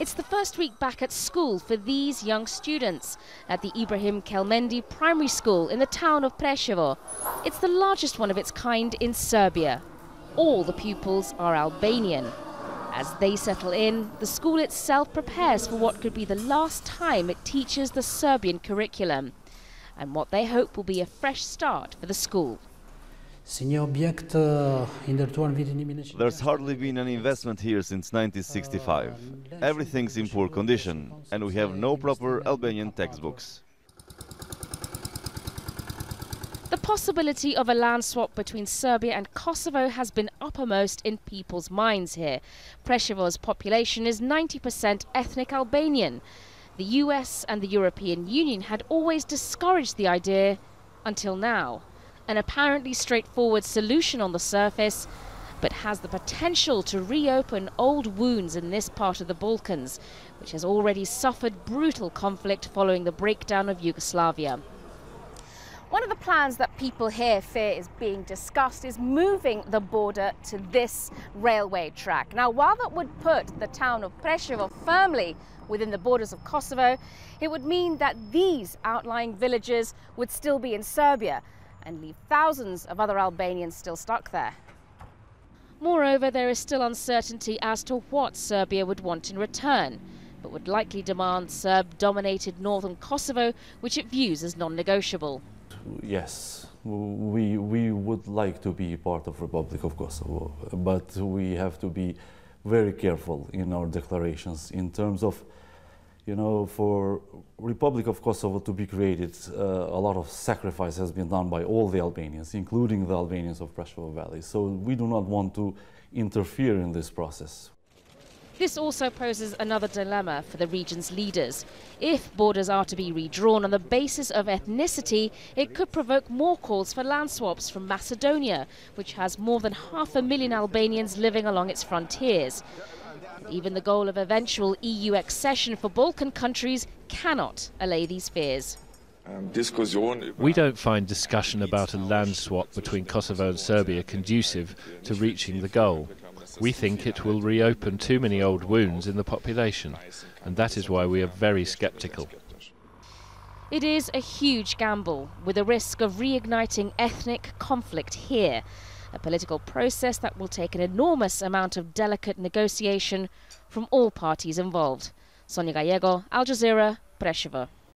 It's the first week back at school for these young students at the Ibrahim Kelmendi Primary School in the town of Presevo. It's the largest one of its kind in Serbia. All the pupils are Albanian. As they settle in, the school itself prepares for what could be the last time it teaches the Serbian curriculum, and what they hope will be a fresh start for the school. There's hardly been an investment here since 1965. Everything's in poor condition, and we have no proper Albanian textbooks. The possibility of a land swap between Serbia and Kosovo has been uppermost in people's minds here. Presevo's population is 90% ethnic Albanian. The US and the European Union had always discouraged the idea until now. An apparently straightforward solution on the surface, but has the potential to reopen old wounds in this part of the Balkans, which has already suffered brutal conflict following the breakdown of Yugoslavia. One of the plans that people here fear is being discussed is moving the border to this railway track. Now, while that would put the town of Presevo firmly within the borders of Kosovo, it would mean that these outlying villages would still be in Serbia and leave thousands of other Albanians still stuck there. Moreover, there is still uncertainty as to what Serbia would want in return, but would likely demand Serb-dominated northern Kosovo, which it views as non-negotiable. Yes, we would like to be part of Republic of Kosovo, but we have to be very careful in our declarations in terms of, you know, for Republic of Kosovo to be created, a lot of sacrifice has been done by all the Albanians, including the Albanians of Presevo Valley. So we do not want to interfere in this process. This also poses another dilemma for the region's leaders. If borders are to be redrawn on the basis of ethnicity, it could provoke more calls for land swaps from Macedonia, which has more than 500,000 Albanians living along its frontiers. Even the goal of eventual EU accession for Balkan countries cannot allay these fears. We don't find discussion about a land swap between Kosovo and Serbia conducive to reaching the goal. We think it will reopen too many old wounds in the population, and that is why we are very sceptical. It is a huge gamble, with a risk of reigniting ethnic conflict here. A political process that will take an enormous amount of delicate negotiation from all parties involved. Sonia Gallego, Al Jazeera, Presevo.